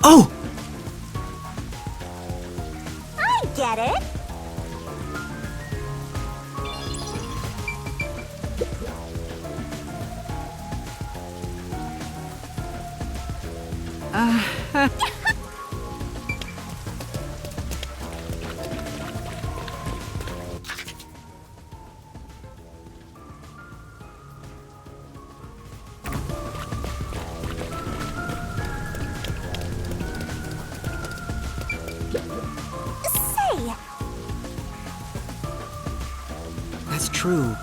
Oh! I get it. Say, That's true.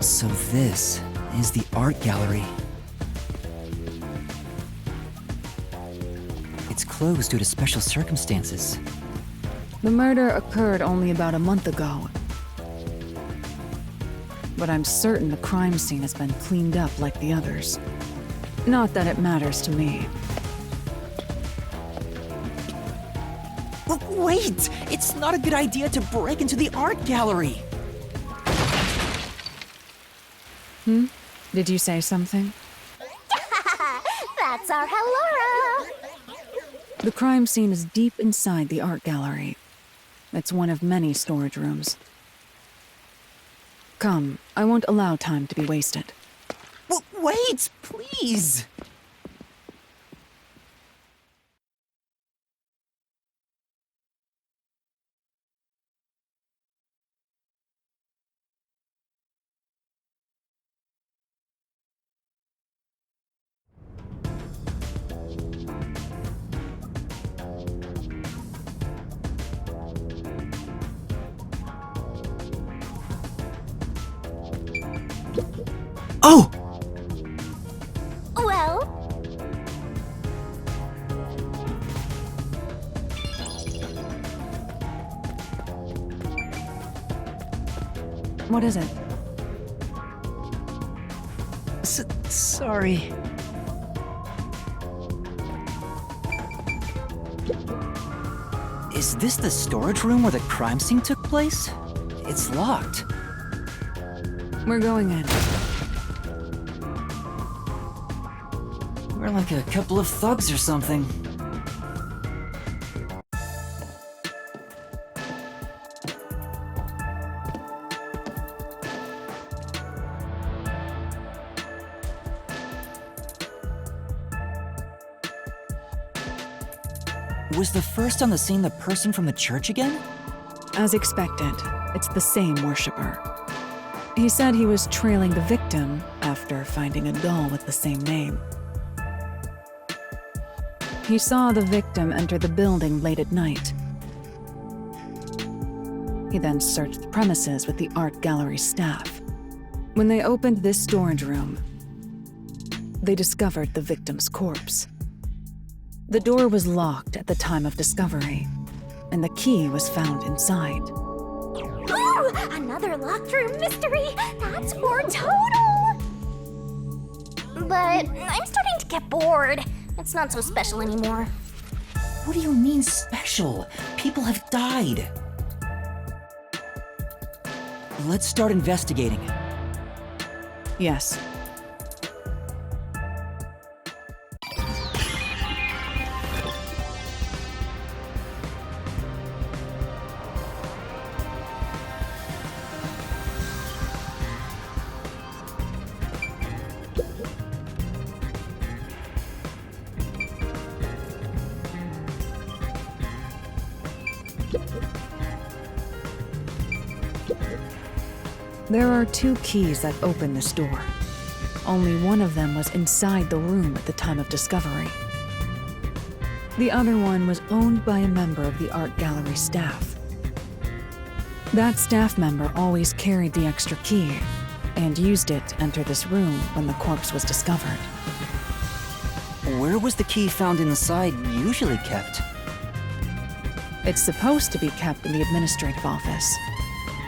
So this is the art gallery. It's closed due to special circumstances. The murder occurred only about a month ago. But I'm certain the crime scene has been cleaned up like the others. Not that it matters to me. Wait! It's not a good idea to break into the art gallery! Did you say something? that's our Hellora. The crime scene is deep inside the art gallery. It's one of many storage rooms. Come, I won't allow time to be wasted. Wait, please! Oh! Well, What is it? Sorry. Is this the storage room where the crime scene took place? It's locked. We're going in. We're like a couple of thugs or something. Was the first on the scene the person from the church again? As expected, it's the same worshiper. He said he was trailing the victim after finding a doll with the same name. He saw the victim enter the building late at night. He then searched the premises with the art gallery staff. When they opened this storage room, they discovered the victim's corpse. The door was locked at the time of discovery, and the key was found inside. ooh, another locked room mystery. That's more total. But I'm starting to get bored. It's not so special anymore. What do you mean special? People have died. Let's start investigating. Yes. There are 2 keys that open this door. Only one of them was inside the room at the time of discovery. The other one was owned by a member of the art gallery staff. That staff member always carried the extra key and used it to enter this room when the corpse was discovered. Where was the key found inside usually kept? It's supposed to be kept in the administrative office,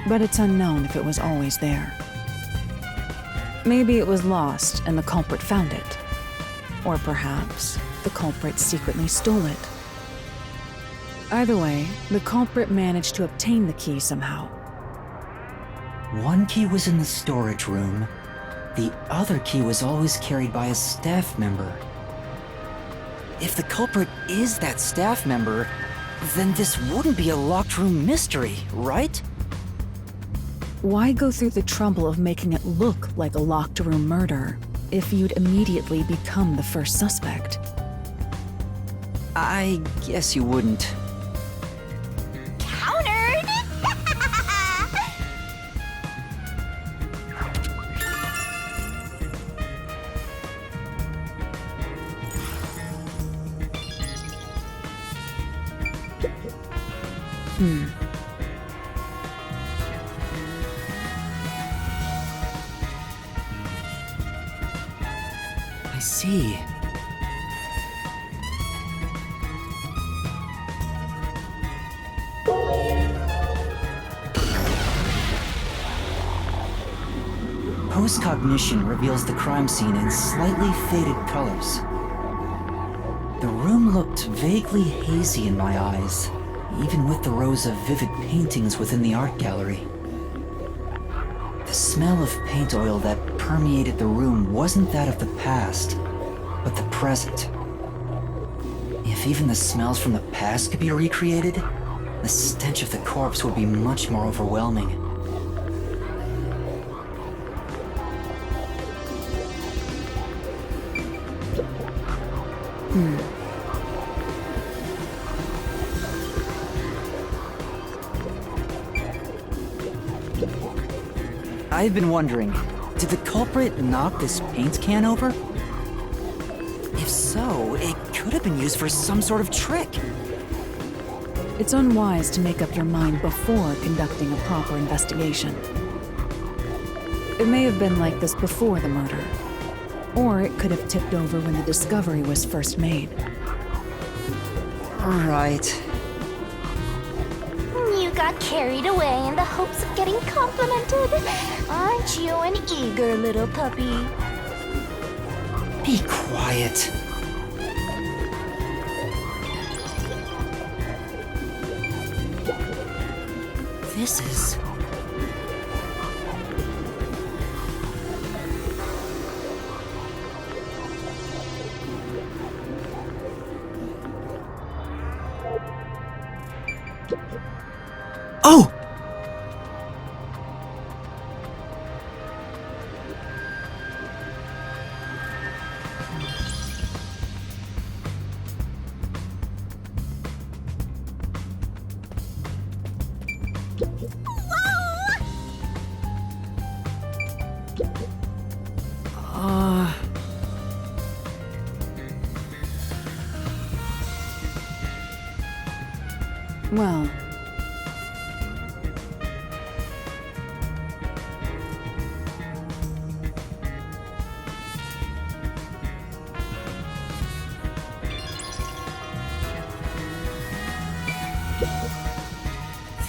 but it's unknown if it was always there. Maybe it was lost and the culprit found it. Or perhaps the culprit secretly stole it. Either way, the culprit managed to obtain the key somehow. One key was in the storage room. The other key was always carried by a staff member. If the culprit is that staff member, then this wouldn't be a locked room mystery, right? Why go through the trouble of making it look like a locked room murder if you'd immediately become the first suspect? I guess you wouldn't. Countered! I see. Post-cognition reveals the crime scene in slightly faded colors. The room looked vaguely hazy in my eyes, even with the rows of vivid paintings within the art gallery. The smell of paint oil that permeated the room wasn't that of the past, but the present. If even the smells from the past could be recreated, the stench of the corpse would be much more overwhelming. I've been wondering, did the culprit knock this paint can over? If so, it could have been used for some sort of trick. It's unwise to make up your mind before conducting a proper investigation. It may have been like this before the murder, or it could have tipped over when the discovery was first made. Right. You got carried away in the hopes of getting complimented. Aren't you an eager little puppy? Be quiet. This is... Oh! Well,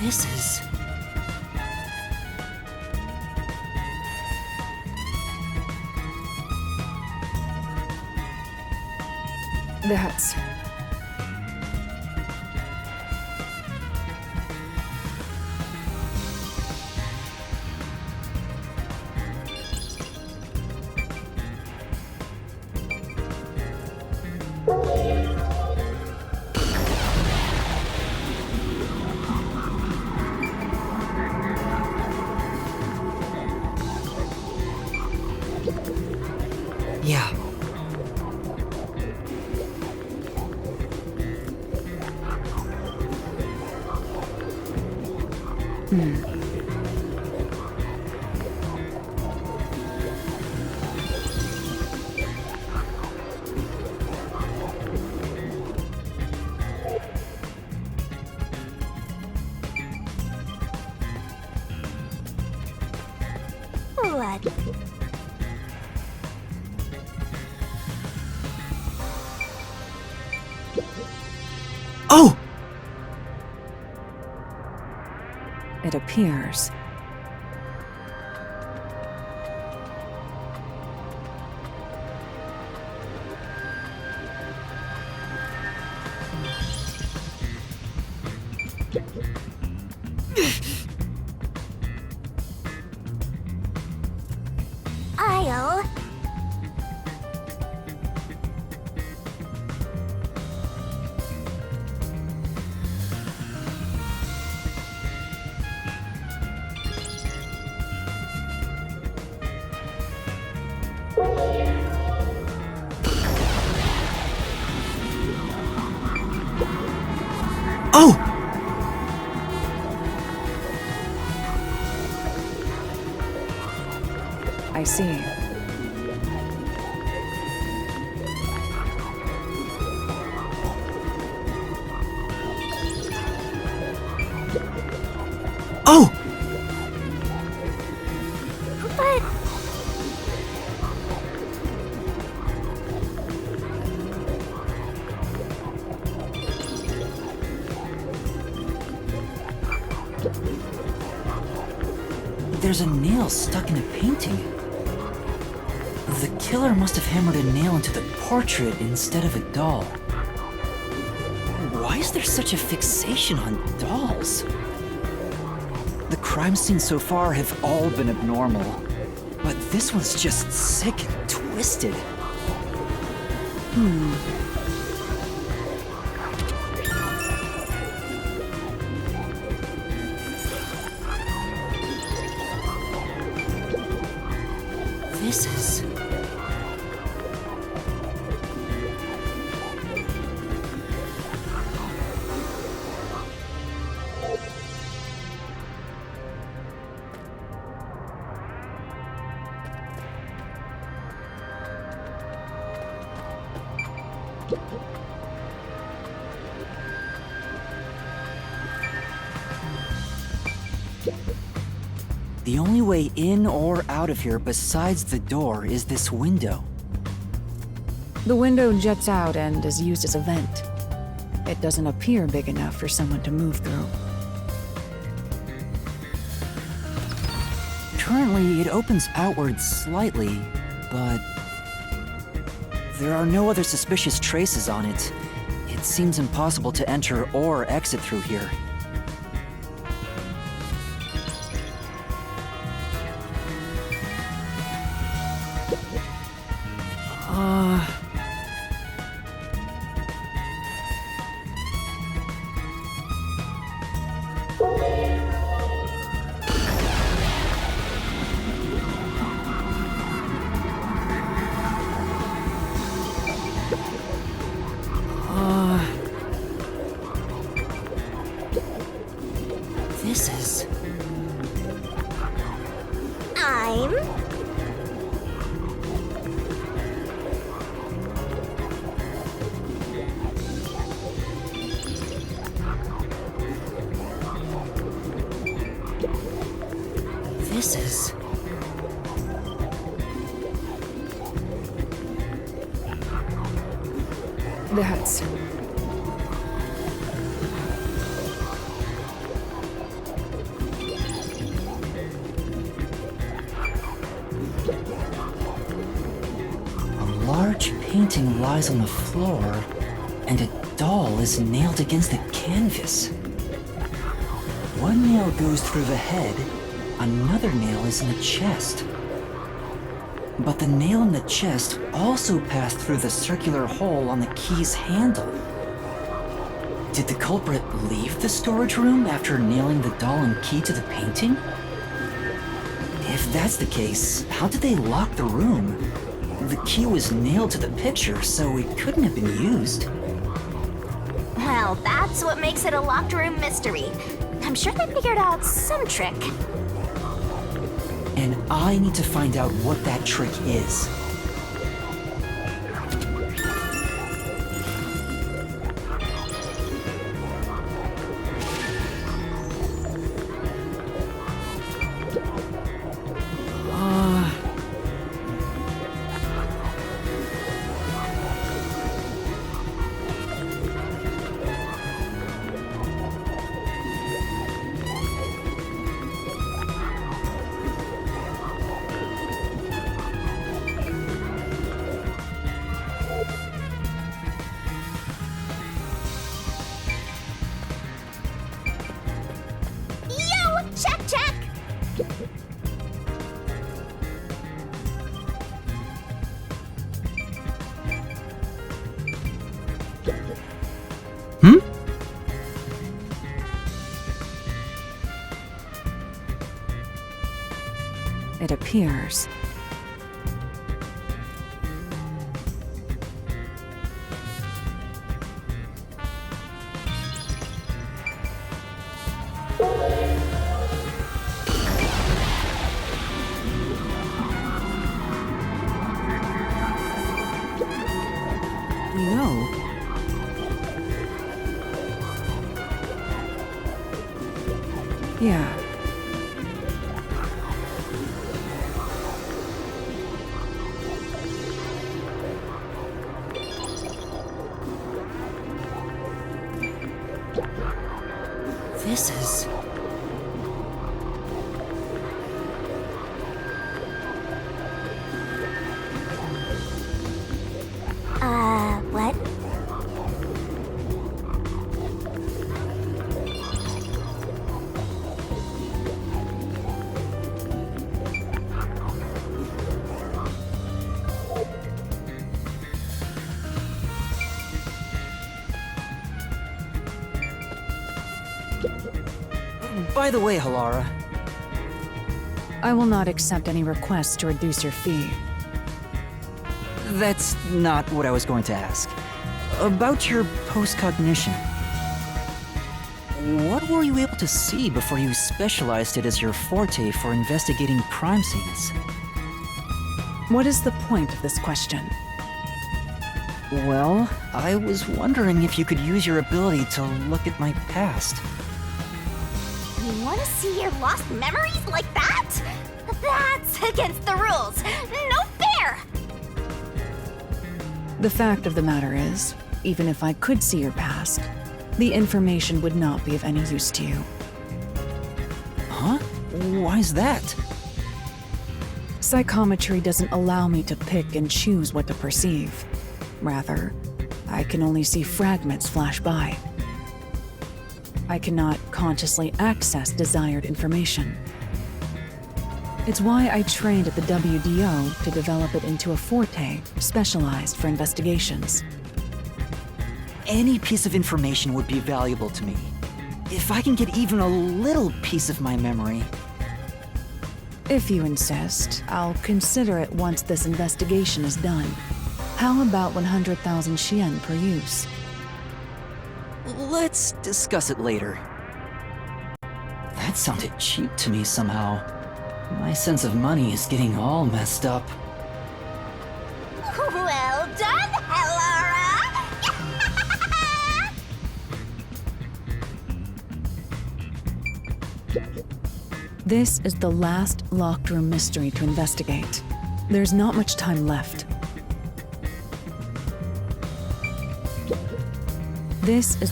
This is... that's... Yeah. What? Oh! It appears I'll... Oh! I see. Oh! But... There's a nail stuck in a painting. The killer must have hammered a nail into the portrait instead of a doll. Why is there such a fixation on dolls? The crime scenes so far have all been abnormal, but this one's just sick and twisted. This is... The only way in or out of here besides the door is this window. The window juts out and is used as a vent. It doesn't appear big enough for someone to move through. Currently, it opens outward slightly, but there are no other suspicious traces on it. It seems impossible to enter or exit through here. This is... I'm... This is... That's... A large painting lies on the floor, and a doll is nailed against the canvas. One nail goes through the head, another nail is in the chest. But the nail in the chest also passed through the circular hole on the key's handle. Did the culprit leave the storage room after nailing the doll and key to the painting? If that's the case, how did they lock the room? The key was nailed to the picture, so it couldn't have been used. Well, that's what makes it a locked room mystery. I'm sure they figured out some trick. And I need to find out what that trick is. it appears. You know, Yeah. this is... What? By the way, Halara, I will not accept any requests to reduce your fee. that's not what I was going to ask. About your post-cognition. What were you able to see before you specialized it as your forte for investigating crime scenes? What is the point of this question? Well, I was wondering if you could use your ability to look at my past. You want to see your lost memories like that? That's against the rules. No fair! The fact of the matter is, even if I could see your past, the information would not be of any use to you. Huh? Why's that? Psychometry doesn't allow me to pick and choose what to perceive. Rather, I can only see fragments flash by. I cannot consciously access desired information. It's why I trained at the WDO to develop it into a forte specialized for investigations. Any piece of information would be valuable to me. If I can get even a little piece of my memory... If you insist, I'll consider it once this investigation is done. How about 100,000 Xian per use? Let's discuss it later. That sounded cheap to me somehow. My sense of money is getting all messed up. Well done, Halara! This is the last locked room mystery to investigate. There's not much time left. This is...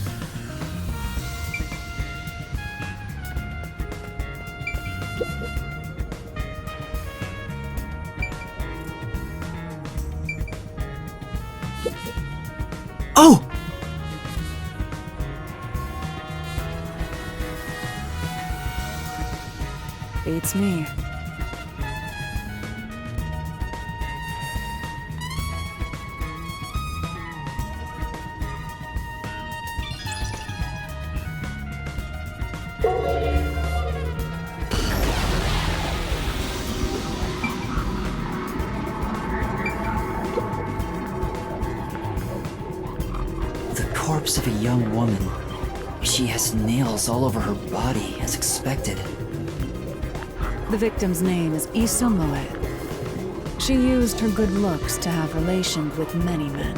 Oh! Beats me. The corpse of a young woman. She has nails all over her body, as expected. The victim's name is Issa Moet. She used her good looks to have relations with many men.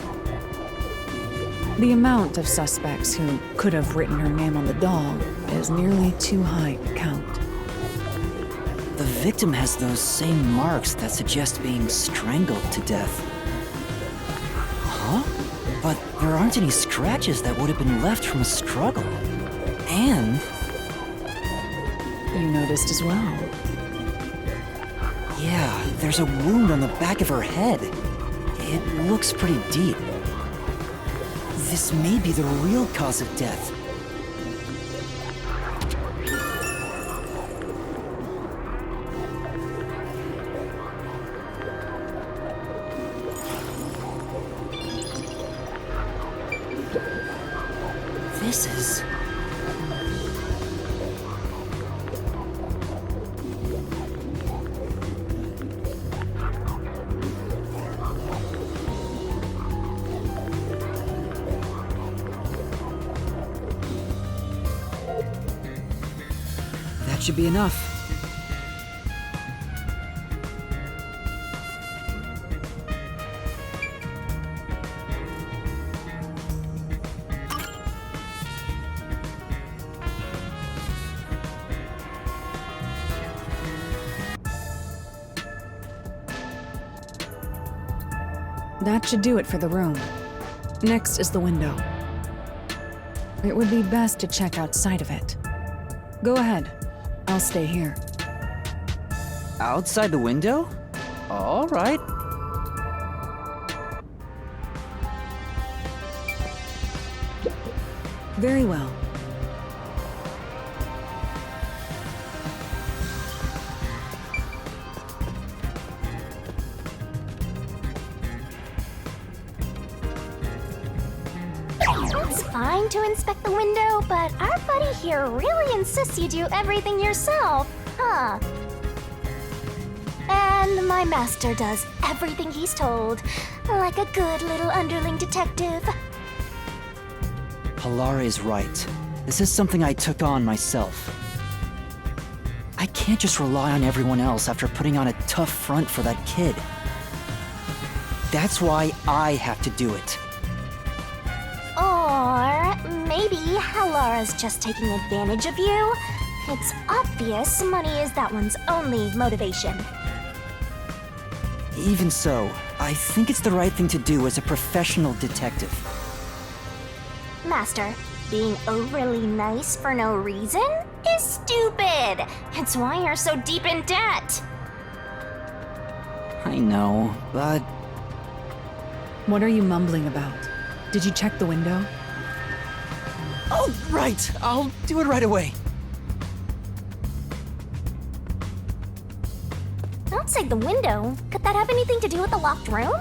The amount of suspects who could have written her name on the doll is nearly too high to count. The victim has those same marks that suggest being strangled to death. Huh? But there aren't any scratches that would have been left from a struggle. And... You noticed as well. yeah, there's a wound on the back of her head. It looks pretty deep. This may be the real cause of death. This is... That should be enough. That should do it for the room. Next is the window. It would be best to check outside of it. Go ahead. I'll stay here. Outside the window? All right. Very well. It's fine to inspect the window, but our buddy here really insists you do everything yourself, huh? And my master does everything he's told, like a good little underling detective. Halara is right. This is something I took on myself. I can't just rely on everyone else after putting on a tough front for that kid. That's why I have to do it. Or maybe Halara's just taking advantage of you. It's obvious money is that one's only motivation. Even so, I think it's the right thing to do as a professional detective. Master, being overly nice for no reason is stupid. It's why you're so deep in debt. I know, but What are you mumbling about? Did you check the window? oh, right. I'll do it right away. Outside the window? Could that have anything to do with the locked room?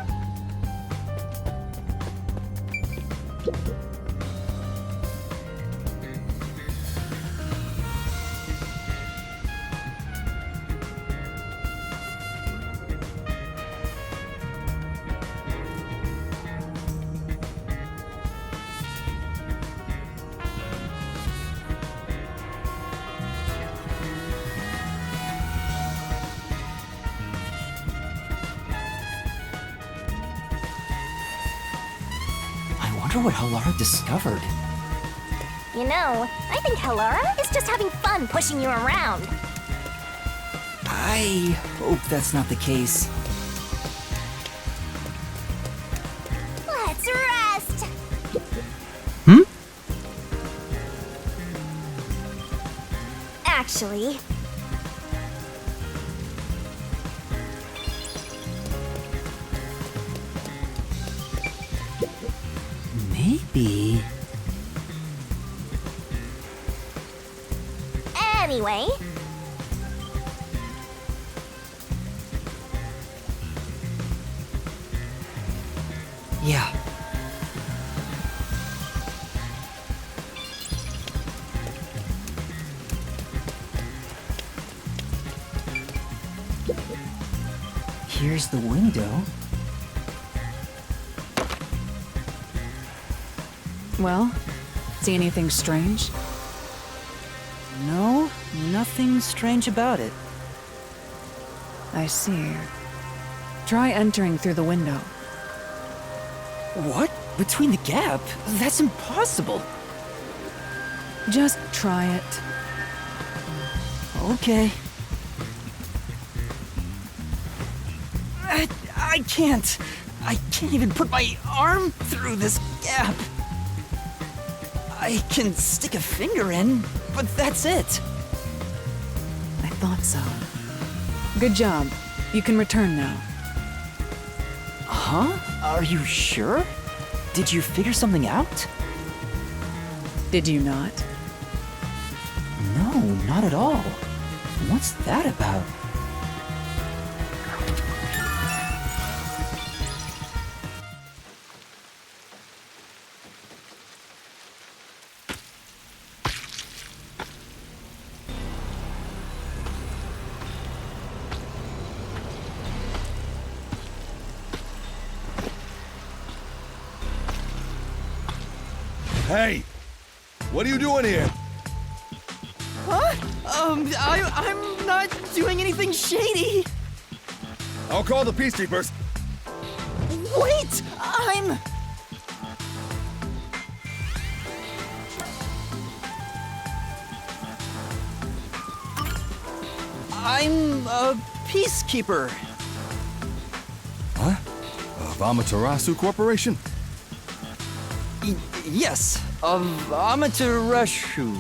I wonder what Halara discovered. You know, I think Halara is just having fun pushing you around. I hope that's not the case. Let's rest! Hmm? Actually, Maybe. anyway, Yeah. Here's the window. Well, see anything strange? No, nothing strange about it. I see. Try entering through the window. What? Between the gap? That's impossible. Just try it. Okay. I can't. I can't even put my arm through this gap. I can stick a finger in, but that's it. I thought so. Good job. You can return now. Huh? Are you sure? Did you figure something out? Did you not? No, not at all. What's that about? Hey! What are you doing here? Huh? I'm not doing anything shady. I'll call the peacekeepers. Wait, I'm a peacekeeper. Huh? Of Amaterasu Corporation? Yes, of Amaterasu.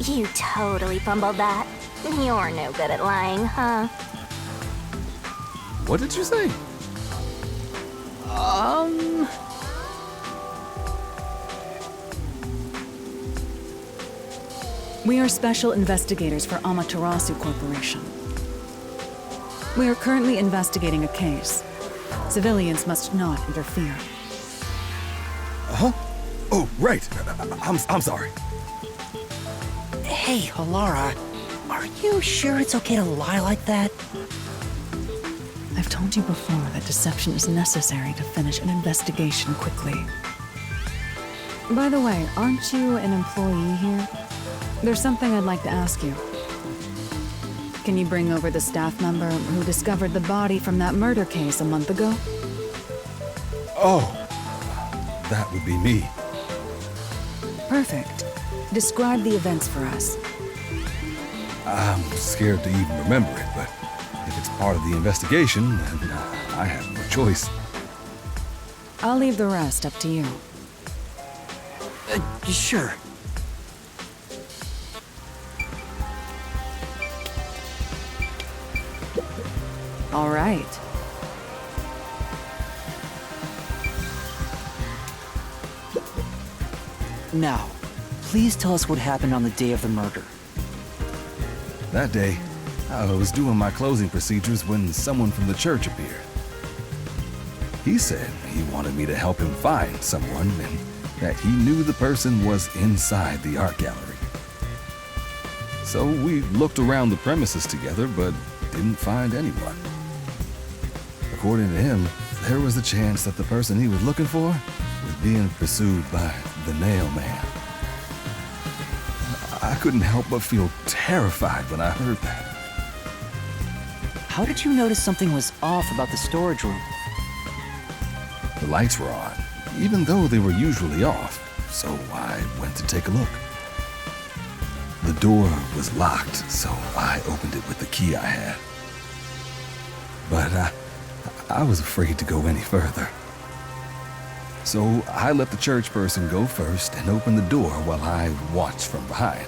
You totally fumbled that. You're no good at lying, huh? What did you say? We are special investigators for Amaterasu Corporation. We are currently investigating a case. Civilians must not interfere. Huh? Oh, right. I'm sorry. Hey, Halara, are you sure it's okay to lie like that? I've told you before that deception is necessary to finish an investigation quickly. By the way, aren't you an employee here? There's something I'd like to ask you. Can you bring over the staff member who discovered the body from that murder case a month ago? Oh, that would be me. Perfect. Describe the events for us. I'm scared to even remember it, but if it's part of the investigation, then I have no choice. I'll leave the rest up to you. Sure. All right. Now, please tell us what happened on the day of the murder. That day, I was doing my closing procedures when someone from the church appeared. He said he wanted me to help him find someone and that he knew the person was inside the art gallery. So we looked around the premises together, but didn't find anyone. According to him, there was a chance that the person he was looking for was being pursued by the Nail Man. I couldn't help but feel terrified when I heard that. How did you notice something was off about the storage room? The lights were on, even though they were usually off, so I went to take a look. The door was locked, so I opened it with the key I had. But I was afraid to go any further. So I let the church person go first and open the door while I watched from behind.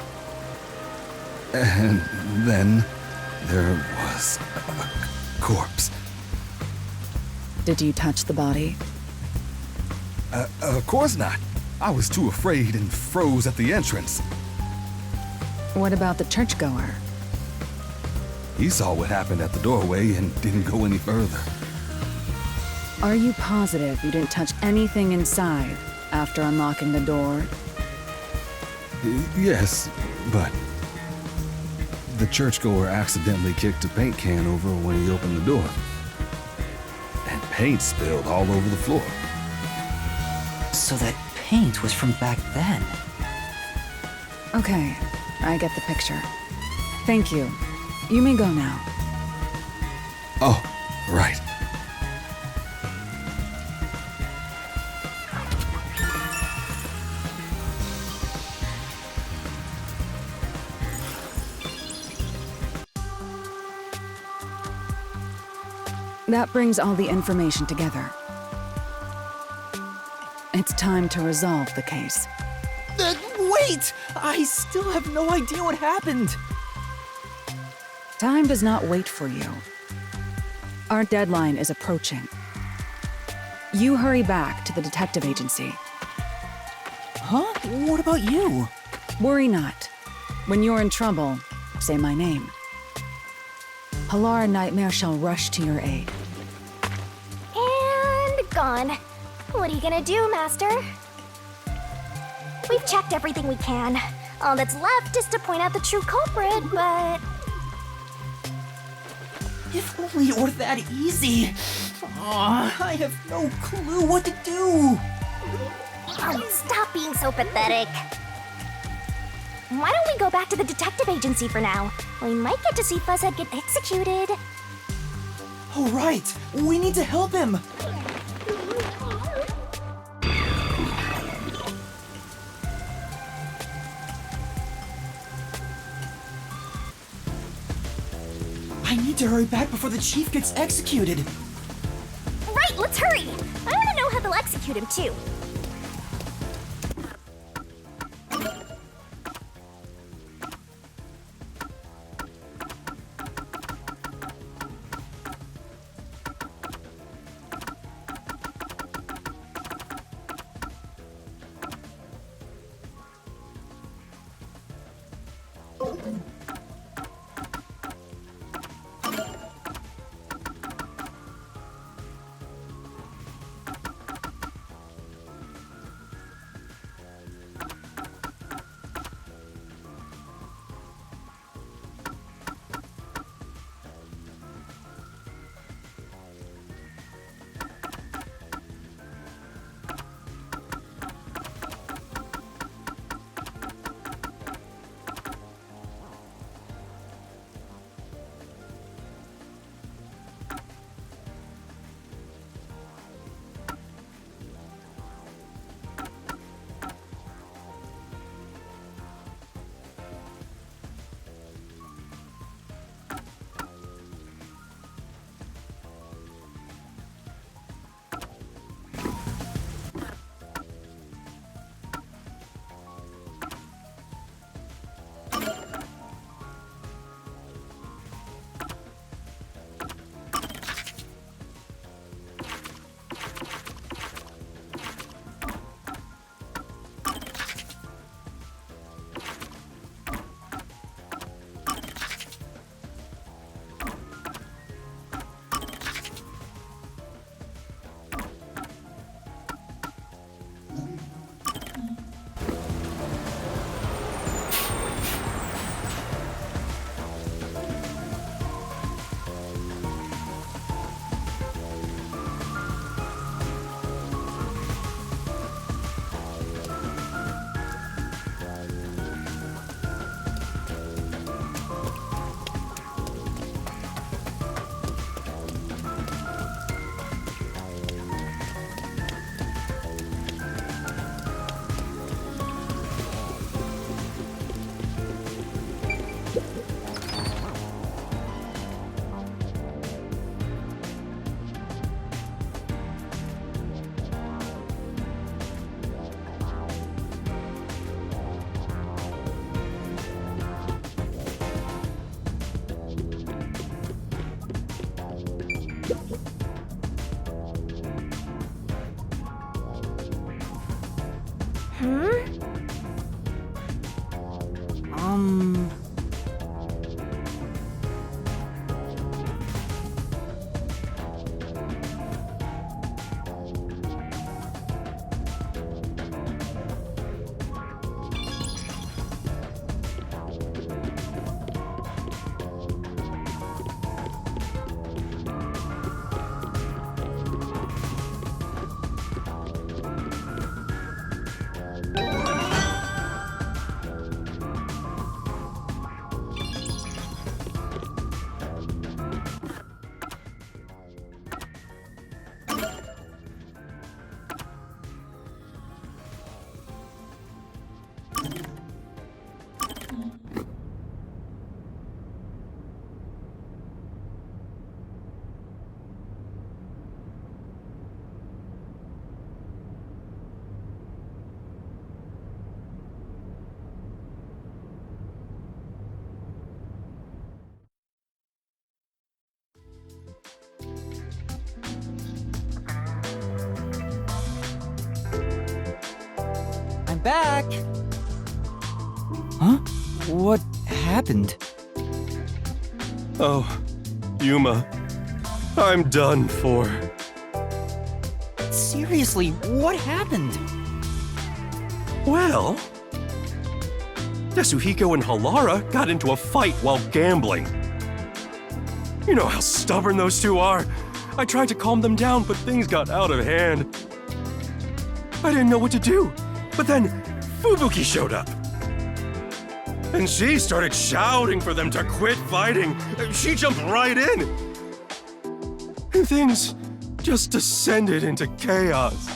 And then there was a corpse. Did you touch the body? Of course not. I was too afraid and froze at the entrance. What about the churchgoer? He saw what happened at the doorway and didn't go any further. Are you positive you didn't touch anything inside after unlocking the door? Yes, but the churchgoer accidentally kicked a paint can over when he opened the door. And paint spilled all over the floor. So that paint was from back then. Okay, I get the picture. Thank you. You may go now. Oh, right. That brings all the information together. It's time to resolve the case. Wait! I still have no idea what happened. Time does not wait for you. Our deadline is approaching. You hurry back to the detective agency. Huh? What about you? Worry not. When you're in trouble, say my name. Halara Nightmare shall rush to your aid. And gone. What are you gonna do, Master? We've checked everything we can. All that's left is to point out the true culprit, but... If only it were that easy. Aw, I have no clue what to do. Stop being so pathetic. why don't we go back to the detective agency for now? We might get to see Fuzzhead get executed. Oh, right! We need to help him! I need to hurry back before the chief gets executed. Right, let's hurry! I want to know how they'll execute him, too. Back! Huh? What happened? Oh, Yuma, I'm done for. Seriously, what happened? Well, Yasuhiko and Halara got into a fight while gambling. You know how stubborn those two are. I tried to calm them down, but things got out of hand. I didn't know what to do. But then, Fubuki showed up. and she started shouting for them to quit fighting. She jumped right in. And things just descended into chaos.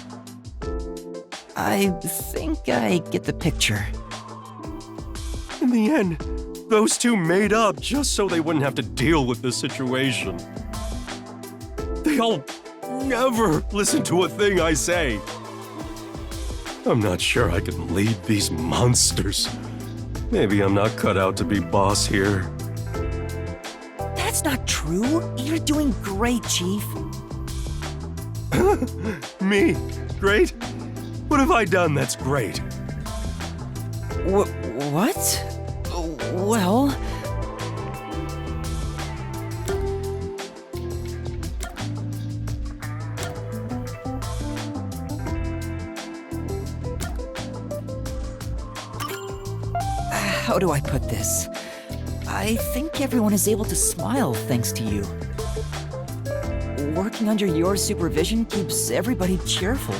I think I get the picture. In the end, those two made up just so they wouldn't have to deal with this situation. They'll never listen to a thing I say. I'm not sure I can lead these monsters. Maybe I'm not cut out to be boss here. That's not true. You're doing great, Chief. Me? Great? What have I done that's great? What? Well... How do I put this? I think everyone is able to smile thanks to you. Working under your supervision keeps everybody cheerful.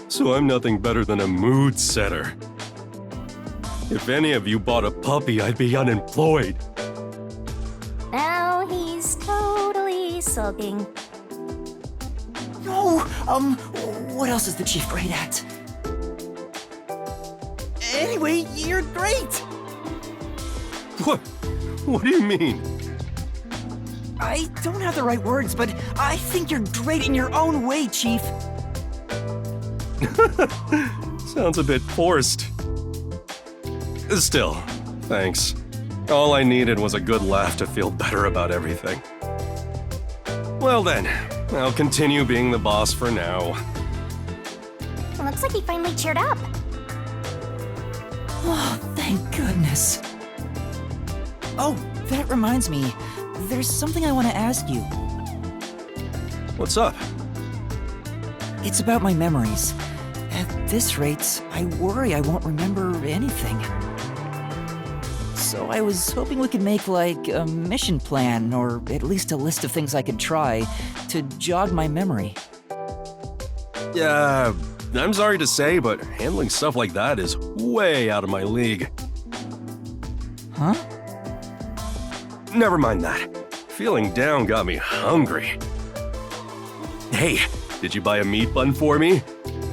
So I'm nothing better than a mood setter. If any of you bought a puppy, I'd be unemployed. Now he's totally sulking. No, what else is the Chief great at? Anyway, you're great! What do you mean? I don't have the right words, but I think you're great in your own way, Chief. Sounds a bit forced. Still, thanks. All I needed was a good laugh to feel better about everything. Well then, I'll continue being the boss for now. Looks like he finally cheered up. Oh, thank goodness. Oh, that reminds me. There's something I want to ask you. What's up? It's about my memories. At this rate, I worry I won't remember anything. So I was hoping we could make, like, a mission plan, or at least a list of things I could try to jog my memory. Yeah, I'm sorry to say, but handling stuff like that is way out of my league. Huh? Never mind that. Feeling down got me hungry. Hey, did you buy a meat bun for me?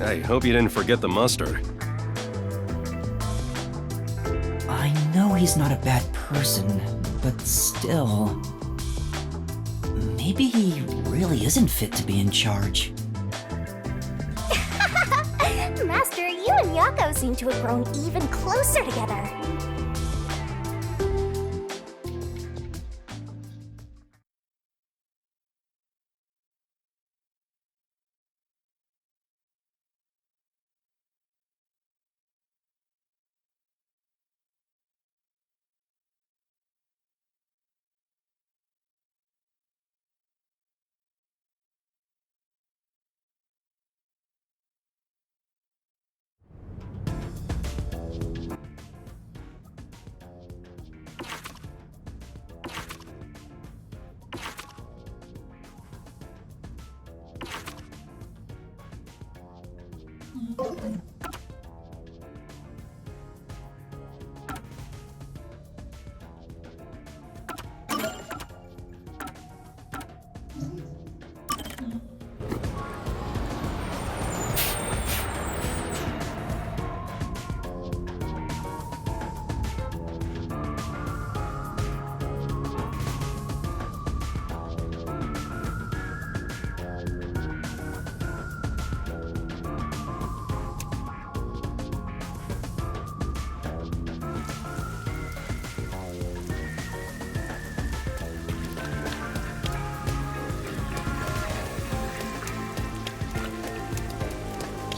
I hope you didn't forget the mustard. I know he's not a bad person, but still... Maybe he really isn't fit to be in charge. Master, you and Yako seem to have grown even closer together.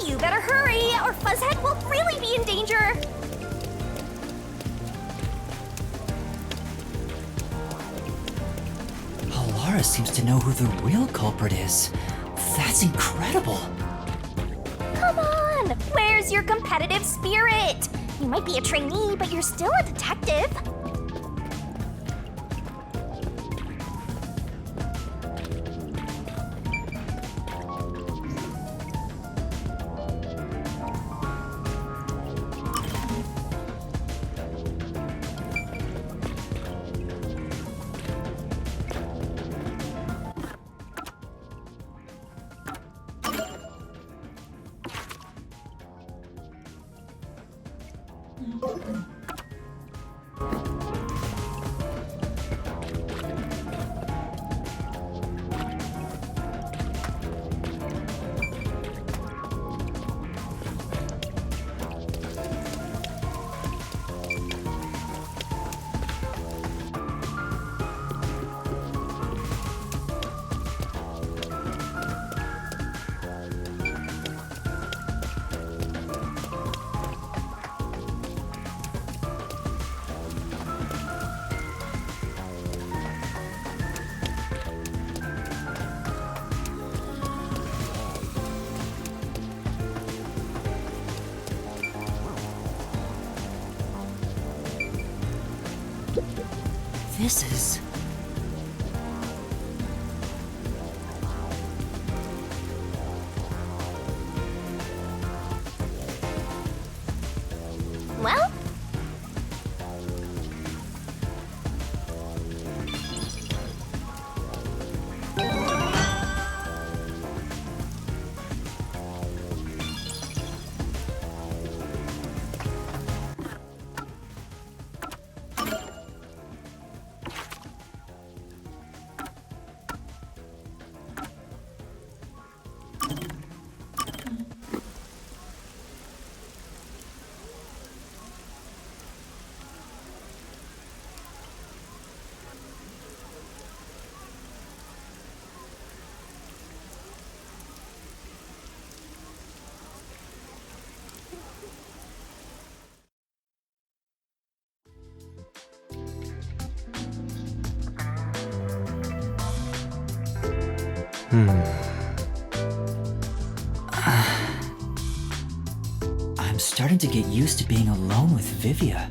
You better hurry, or Fuzzhead will really be in danger. Alara seems to know who the real culprit is. That's incredible. Come on, where's your competitive spirit? You might be a trainee, but you're still a detective. This is... Well, I'm starting to get used to being alone with Vivia.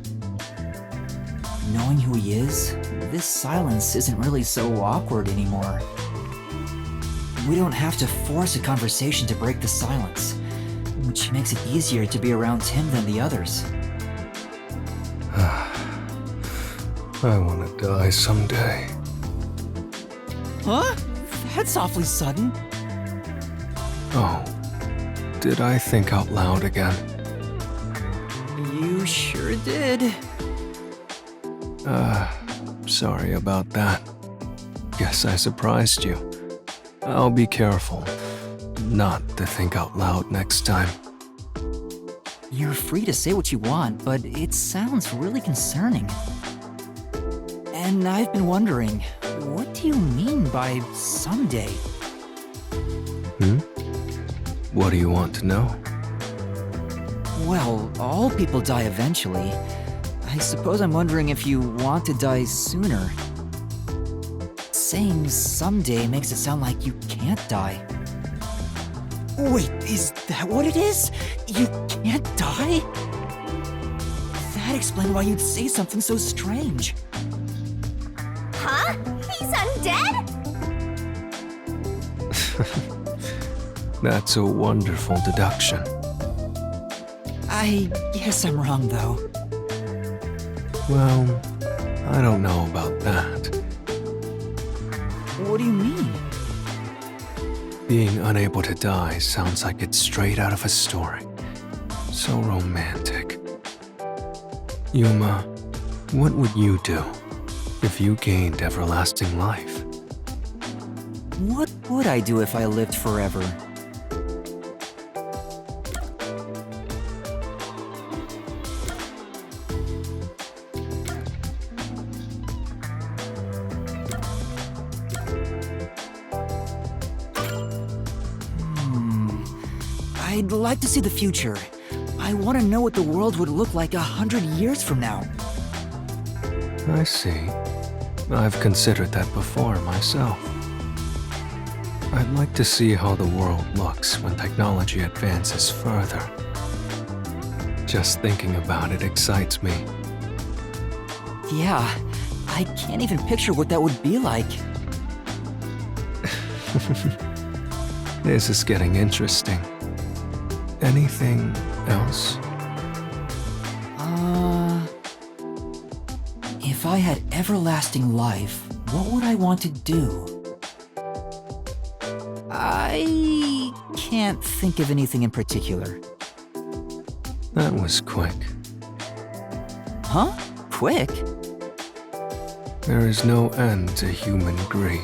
Knowing who he is, this silence isn't really so awkward anymore. We don't have to force a conversation to break the silence, which makes it easier to be around him than the others. I want to die someday. Huh? That's awfully sudden. Oh, did I think out loud again? You sure did. Sorry about that. Guess I surprised you. I'll be careful not to think out loud next time. You're free to say what you want, but it sounds really concerning. And I've been wondering, what do you mean by someday? What do you want to know? Well, all people die eventually. I suppose I'm wondering if you want to die sooner. Saying someday makes it sound like you can't die. Wait, is that what it is? You can't die? That explains why you'd say something so strange. huh? He's undead? That's a wonderful deduction. I guess I'm wrong, though. Well, I don't know about that. What do you mean? Being unable to die sounds like it's straight out of a story. So romantic. Yuma, what would you do if you gained everlasting life? What would I do if I lived forever? I'd like to see the future. I want to know what the world would look like 100 years from now. I see. I've considered that before myself. I'd like to see how the world looks when technology advances further. Just thinking about it excites me. Yeah, I can't even picture what that would be like. This is getting interesting. Anything else? If I had everlasting life, what would I want to do? I can't think of anything in particular. That was quick. Huh? Quick? There is no end to human greed.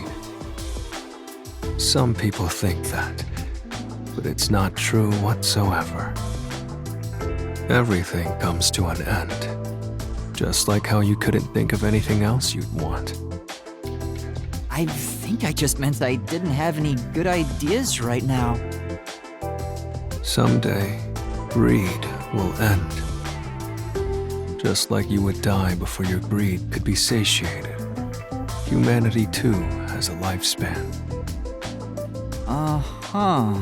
Some people think that, but it's not true whatsoever. Everything comes to an end, just like how you couldn't think of anything else you'd want. I think I just meant I didn't have any good ideas right now. Someday, greed will end. Just like you would die before your greed could be satiated. Humanity too has a lifespan. Uh-huh.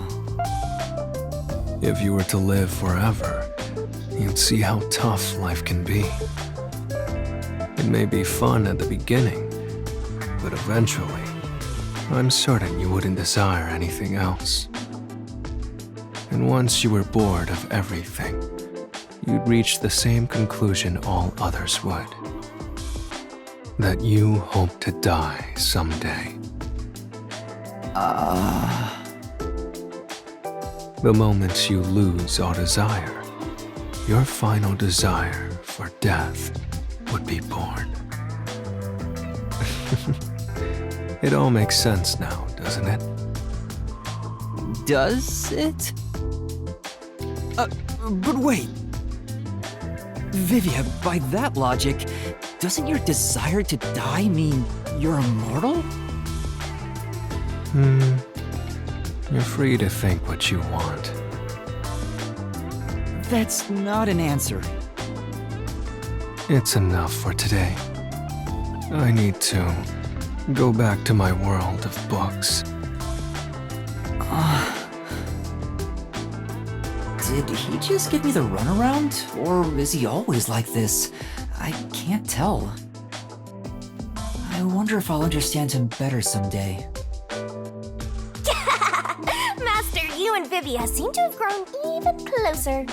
If you were to live forever, you'd see how tough life can be. It may be fun at the beginning, but eventually, I'm certain you wouldn't desire anything else. And once you were bored of everything, you'd reach the same conclusion all others would. That you hope to die someday. The moment you lose all desire, your final desire for death would be born. It all makes sense now, doesn't it? Does it? But wait. Vivia, by that logic, doesn't your desire to die mean you're immortal? You're free to think what you want. That's not an answer. It's enough for today. I need to go back to my world of books. Did he just give me the runaround? Or is he always like this? I can't tell. I wonder if I'll understand him better someday. Master, you and Vivia seem to have grown even closer.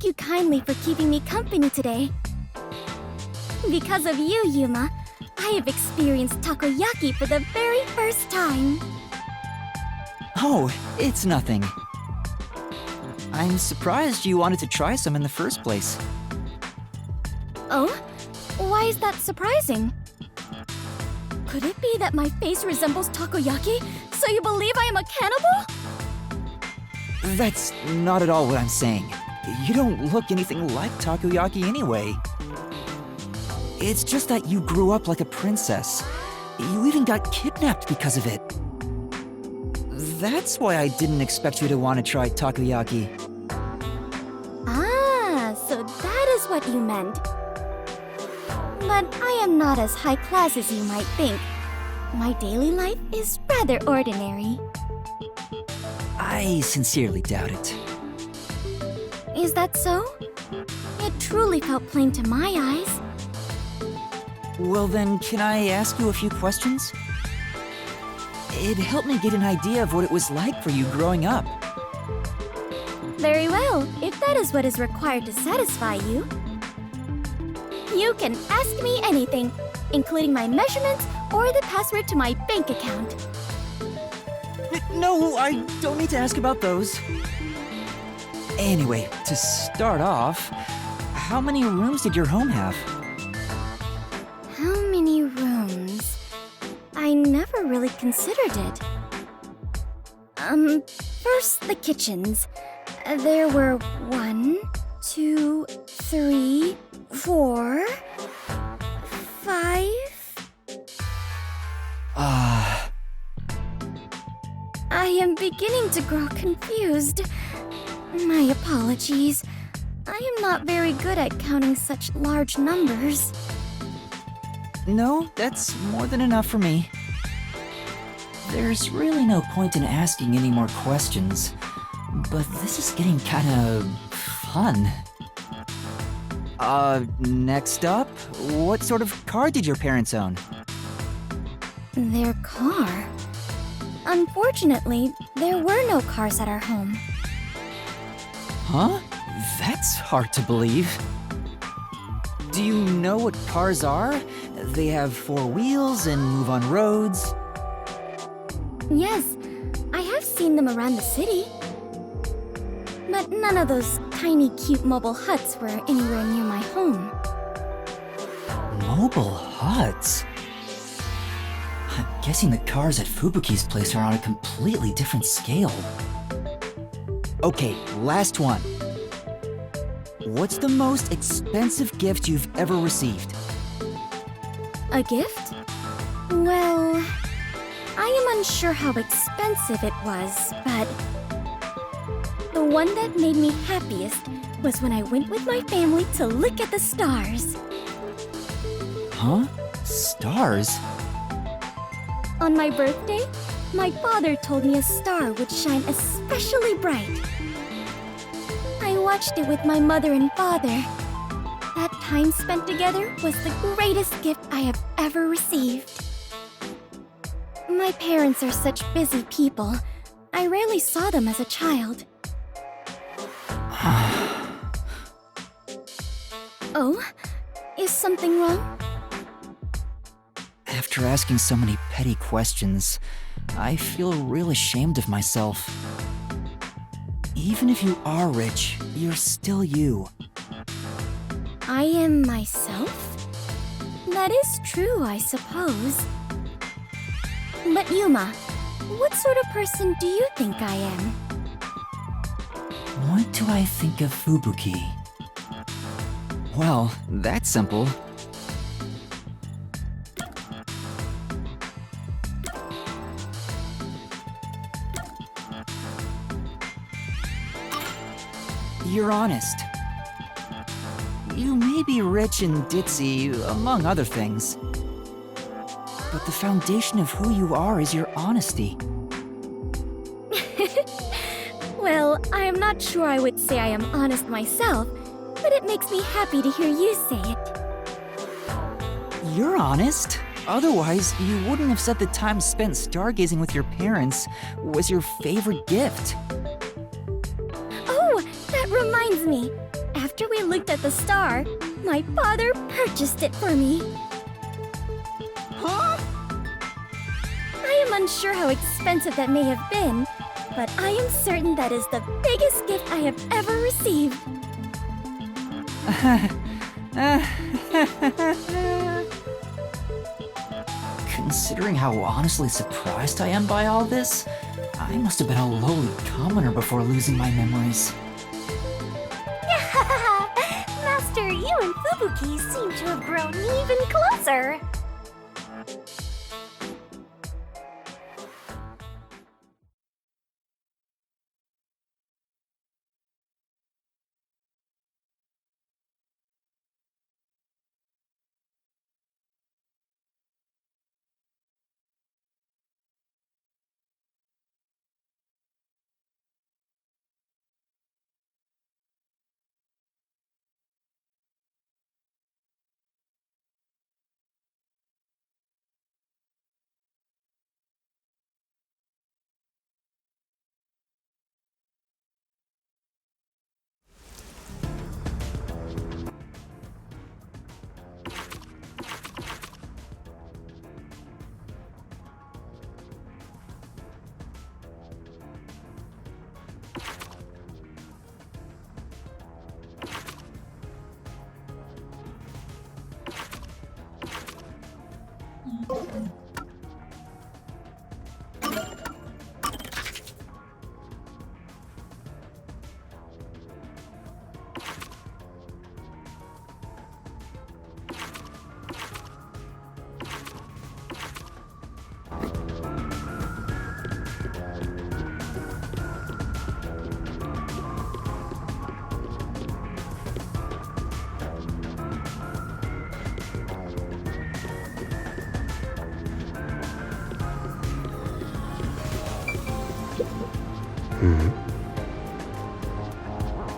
Thank you kindly for keeping me company today. Because of you, Yuma, I have experienced takoyaki for the very first time. Oh, it's nothing. I'm surprised you wanted to try some in the first place. Oh? Why is that surprising? Could it be that my face resembles takoyaki, so you believe I am a cannibal? That's not at all what I'm saying. You don't look anything like takoyaki anyway. It's just that you grew up like a princess. You even got kidnapped because of it. That's why I didn't expect you to want to try takoyaki. Ah, so that is what you meant. But I am not as high class as you might think. My daily life is rather ordinary. I sincerely doubt it. Is that so? It truly felt plain to my eyes. Well then, can I ask you a few questions? It helped me get an idea of what it was like for you growing up. Very well, if that is what is required to satisfy you. You can ask me anything, including my measurements or the password to my bank account. No, I don't need to ask about those. Anyway, to start off, how many rooms did your home have? How many rooms? I never really considered it. First the kitchens. There were 1, 2, 3, 4, 5. I am beginning to grow confused. My apologies. I am not very good at counting such large numbers. No, that's more than enough for me. There's really no point in asking any more questions, but this is getting kinda fun. Next up, what sort of car did your parents own? Their car? Unfortunately, there were no cars at our home. Huh? That's hard to believe. Do you know what cars are? They have 4 wheels and move on roads. Yes, I have seen them around the city. But none of those tiny, cute mobile huts were anywhere near my home. Mobile huts? I'm guessing the cars at Fubuki's place are on a completely different scale. Okay, last one. What's the most expensive gift you've ever received? A gift? Well, I am unsure how expensive it was, but the one that made me happiest was when I went with my family to look at the stars. Huh? Stars? On my birthday, my father told me a star would shine especially bright. I watched it with my mother and father. That time spent together was the greatest gift I have ever received. My parents are such busy people. I rarely saw them as a child. Oh? Is something wrong? After asking so many petty questions, I feel real ashamed of myself. Even if you are rich, you're still you. I am myself? That is true, I suppose. But Yuma, what sort of person do you think I am? What do I think of Fubuki? Well, that's simple. You're honest. You may be rich and ditzy, among other things. But the foundation of who you are is your honesty. Well, I am not sure I would say I am honest myself, but it makes me happy to hear you say it. You're honest. Otherwise, you wouldn't have said the time spent stargazing with your parents was your favorite gift. Oh, that reminds me. After we looked at the star, my father purchased it for me. Huh? I am unsure how expensive that may have been, but I am certain that is the biggest gift I have ever received. Considering how honestly surprised I am by all this, I must have been a lowly commoner before losing my memories. Master, you and Fubuki seem to have grown even closer.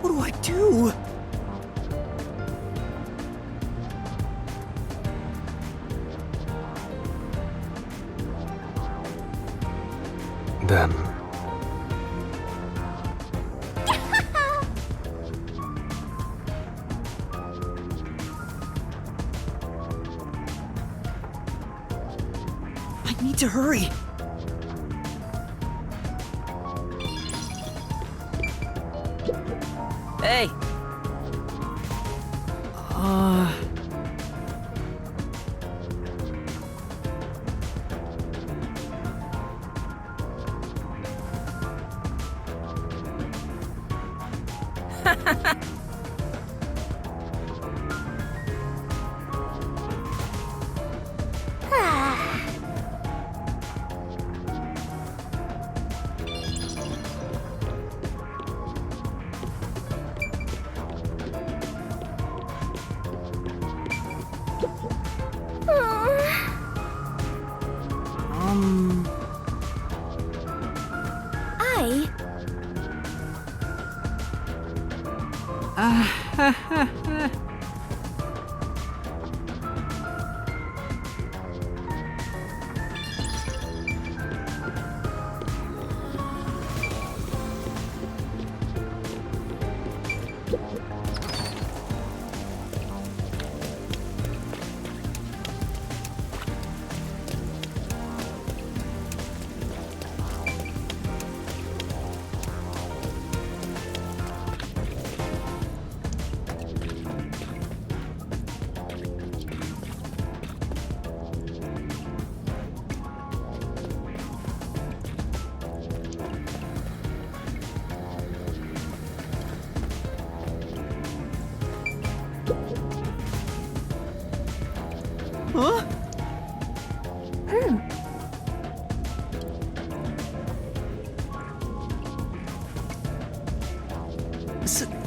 What do I do? Then, I need to hurry. Hey! Huh?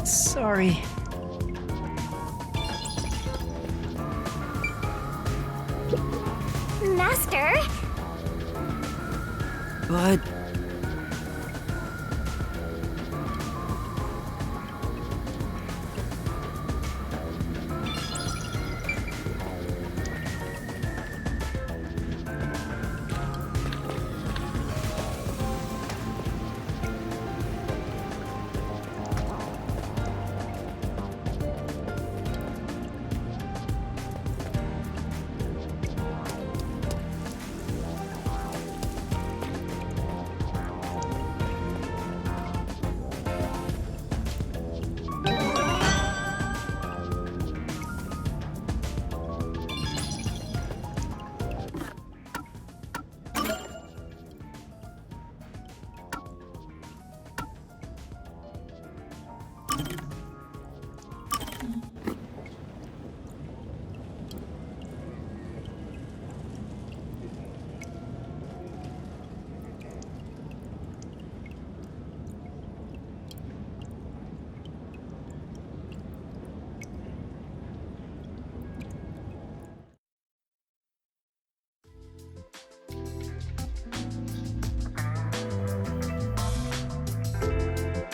Sorry. Master? But...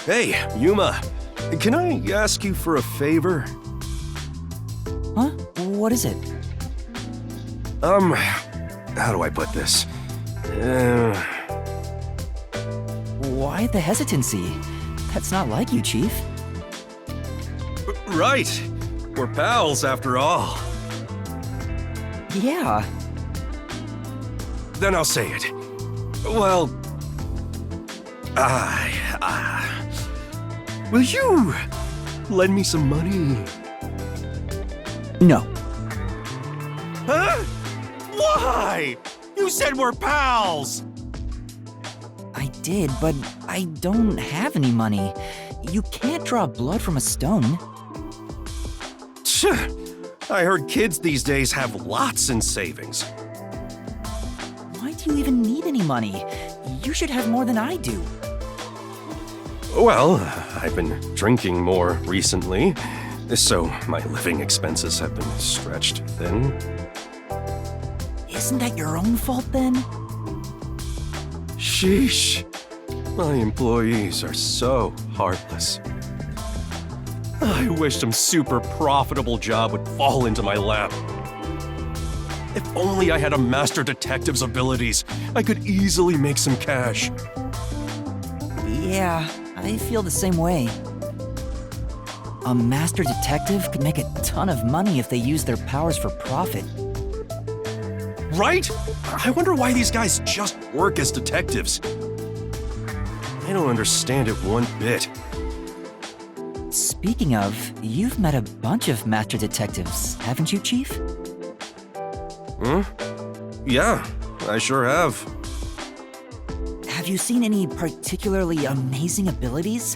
Hey, Yuma. Can I ask you for a favor? Huh? What is it? How do I put this? Why the hesitancy? That's not like you, Chief. Right. We're pals after all. Yeah. Then I'll say it. Well, will you lend me some money? No. Huh? Why? You said we're pals! I did, but I don't have any money. You can't draw blood from a stone. Tch, I heard kids these days have lots in savings. Why do you even need any money? You should have more than I do. Well, I've been drinking more recently, so my living expenses have been stretched thin. Isn't that your own fault then? Sheesh. My employees are so heartless. I wish some super profitable job would fall into my lap. If only I had a master detective's abilities, I could easily make some cash. Yeah, I feel the same way. A master detective could make a ton of money if they use their powers for profit. Right? I wonder why these guys just work as detectives. I don't understand it one bit. Speaking of, you've met a bunch of master detectives, haven't you, Chief? Yeah, I sure have. Have you seen any particularly amazing abilities?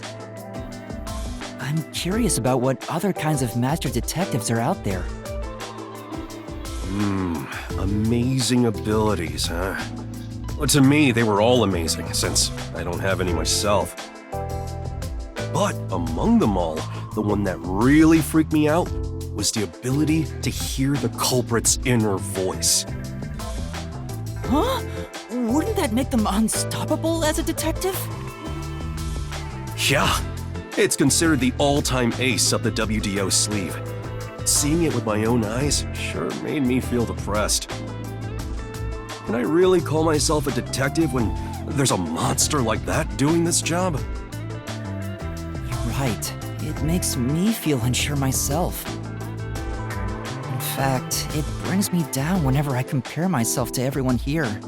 I'm curious about what other kinds of master detectives are out there. Amazing abilities, huh? Well, to me, they were all amazing, since I don't have any myself. But among them all, the one that really freaked me out was the ability to hear the culprit's inner voice. Huh? Wouldn't that make them unstoppable as a detective? Yeah, it's considered the all-time ace up the WDO sleeve. Seeing it with my own eyes sure made me feel depressed. Can I really call myself a detective when there's a monster like that doing this job? You're right. It makes me feel unsure myself. In fact, it brings me down whenever I compare myself to everyone here.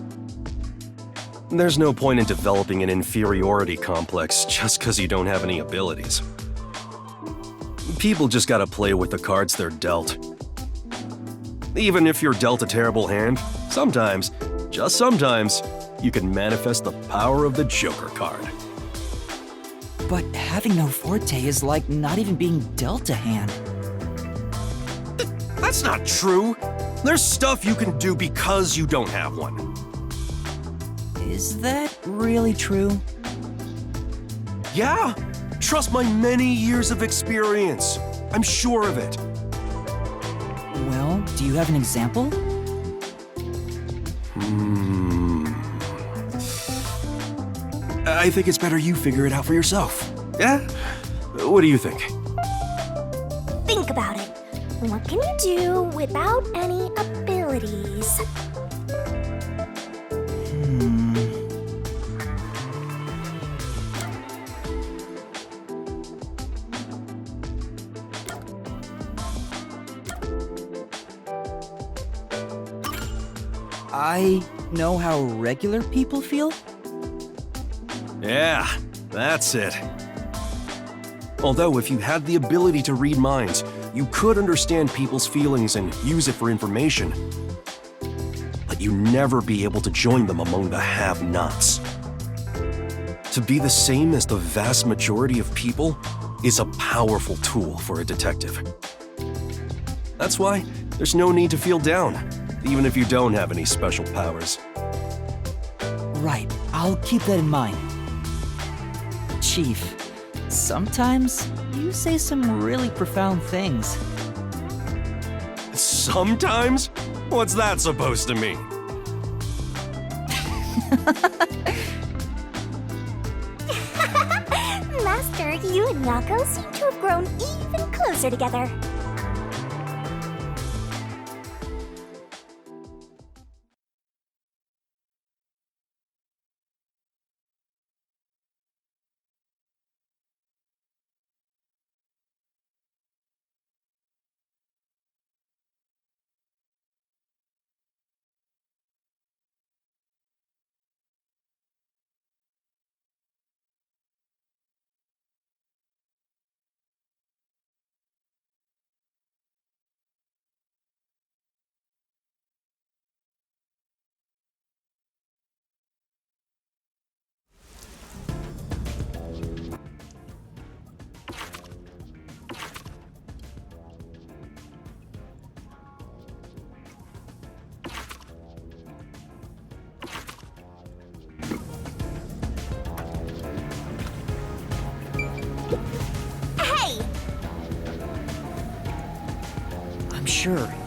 There's no point in developing an inferiority complex just because you don't have any abilities. People just gotta play with the cards they're dealt. Even if you're dealt a terrible hand, sometimes, just sometimes, you can manifest the power of the Joker card. But having no forte is like not even being dealt a hand. That's not true. There's stuff you can do because you don't have one. Is that really true? Yeah, trust my many years of experience. I'm sure of it. Well, do you have an example? I think it's better you figure it out for yourself. Yeah? What do you think? Think about it. What can you do without any abilities? I know how regular people feel? Yeah, that's it. Although if you had the ability to read minds, you could understand people's feelings and use it for information. But you'd never be able to join them among the have-nots. To be the same as the vast majority of people is a powerful tool for a detective. That's why there's no need to feel down, even if you don't have any special powers. Right, I'll keep that in mind. Chief, sometimes you say some really profound things. Sometimes? What's that supposed to mean? Master and Miyako seem to have grown even closer together. I'm sure